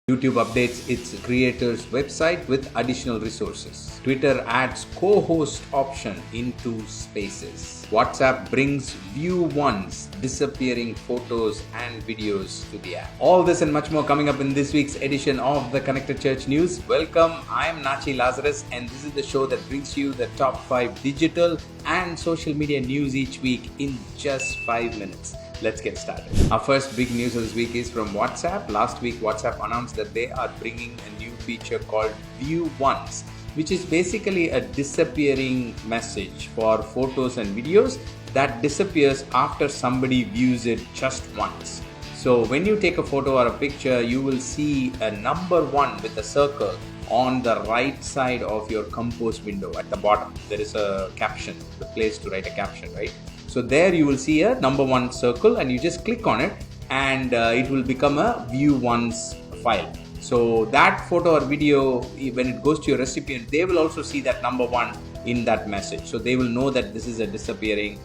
YouTube updates its creators' website with additional resources. Twitter adds co-host option into Spaces. WhatsApp brings view once disappearing photos and videos to the app. All this and much more coming up in this week's edition of the Connected Church News. Welcome, I am Nachi Lazarus, and this is the show that brings you the top 5 digital and social media news each week in just 5 minutes. Let's get started. Our first big news of this week is from WhatsApp. Last week, WhatsApp announced that they are bringing a new feature called View Once, which is basically a disappearing message for photos and videos that disappears after somebody views it just once. So when you take a photo or a picture, you will see a number 1 with a circle on the right side of your compose window at the bottom. There is a caption, the place to write a caption, right? So there you will see a number 1 circle, and you just click on it and it will become a view once file. So that photo or video, when it goes to your recipient, they will also see that number 1 in that message. So they will know that this is a disappearing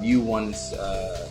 view once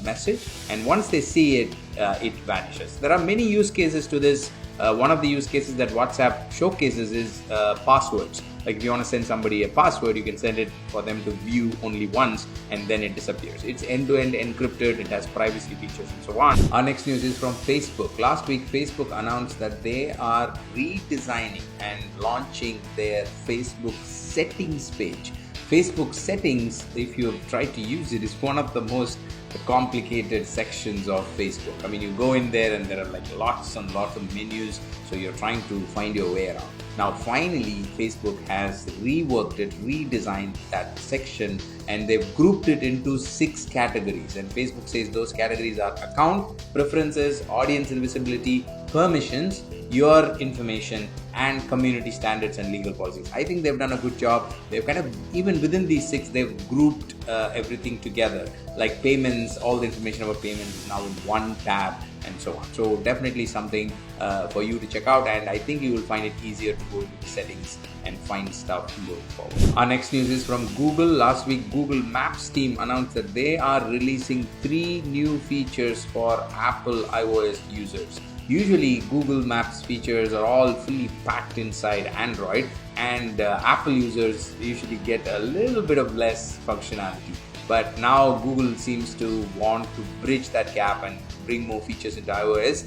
message, and once they see it, it vanishes. There are many use cases to this. One of the use cases that WhatsApp showcases is passwords. Like if you want to send somebody a password, you can send it for them to view only once and then it disappears. It's end-to-end encrypted, it has privacy features and so on. Our next news is from Facebook. Last week, Facebook announced that they are redesigning and launching their Facebook settings page. Facebook settings, if you have tried to use it, is one of the most complicated sections of Facebook. I mean, you go in there and there are like lots and lots of menus, so you're trying to find your way around. Now finally, Facebook has reworked it, redesigned that section, and they've grouped it into 6 categories. And Facebook says those categories are account, preferences, audience invisibility, permissions, your information, and community standards and legal policies. I think they've done a good job. They've kind of, even within these 6, they've grouped everything together. Like payments, all the information about payments is now in one tab and so on. So definitely something for you to check out, and I think you will find it easier to go into the settings and find stuff going forward. Our next news is from Google. Last week, Google Maps team announced that they are releasing 3 new features for Apple iOS users. Usually, Google Maps features are all fully packed inside Android, and Apple users usually get a little bit of less functionality. But now Google seems to want to bridge that gap and bring more features into iOS,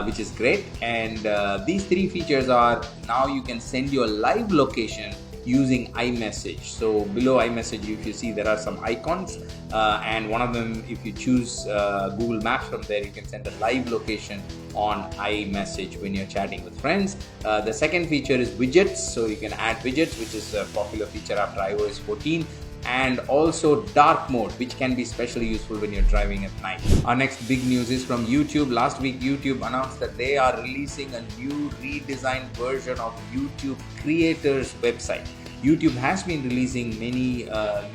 which is great. And these 3 features are, now you can send your live location using iMessage. So below iMessage, if you see, there are some icons, and one of them, if you choose Google Maps from there, you can send a live location on iMessage when you're chatting with friends. The second feature is widgets, so you can add widgets, which is a popular feature after iOS 14. And also dark mode, which can be especially useful when you're driving at night. Our next big news is from YouTube. Last week, YouTube announced that they are releasing a new redesigned version of YouTube creators website. YouTube has been releasing many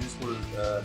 useful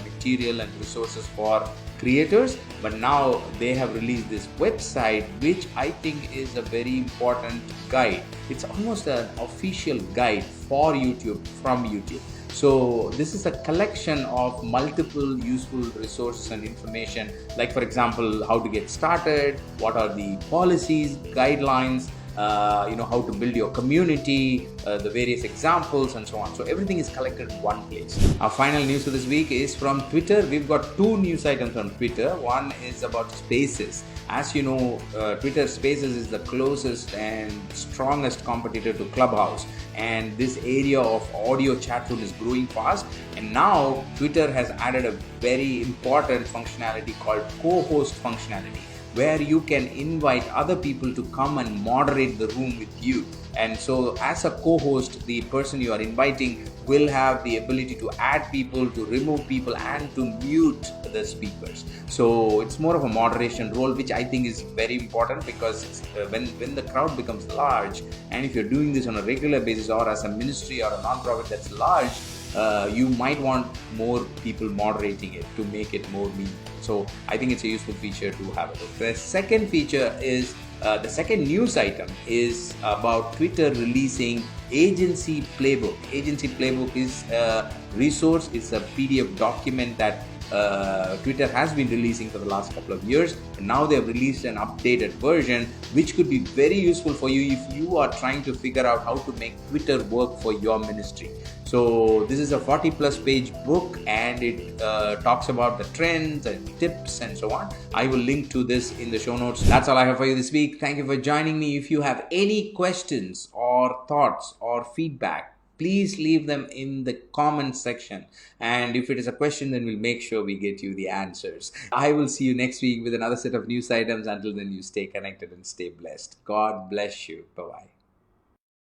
material and resources for creators, but now they have released this website, which I think is a very important guide. It's almost an official guide for YouTube from YouTube. So this is a collection of multiple useful resources and information, like for example, how to get started, what are the policies, guidelines, how to build your community, the various examples and so on. So everything is collected in one place. Our final news of this week is from Twitter. We've got 2 news items on Twitter. One is about Spaces. As you know, Twitter Spaces is the closest and strongest competitor to Clubhouse, and this area of audio chat room is growing fast. And now Twitter has added a very important functionality called co-host functionality, where you can invite other people to come and moderate the room with you. And so as a co-host, the person you are inviting will have the ability to add people, to remove people, and to mute the speakers. So it's more of a moderation role, which I think is very important, because when the crowd becomes large, and if you're doing this on a regular basis or as a ministry or a non-profit that's large, you might want more people moderating it to make it more meaningful. So I think it's a useful feature to have a look. The second feature is the second news item is about Twitter releasing Agency Playbook. Agency Playbook is a resource. It's a PDF document that Twitter has been releasing for the last couple of years, and now they have released an updated version which could be very useful for you if you are trying to figure out how to make Twitter work for your ministry. So this is a 40 plus page book, and it talks about the trends and tips and so on. I will link to this in the show notes. That's all I have for you this week. Thank you for joining me. If you have any questions or thoughts or feedback, please leave them in the comment section. And if it is a question, then we'll make sure we get you the answers. I will see you next week with another set of news items. Until then, you stay connected and stay blessed. God bless you. Bye-bye.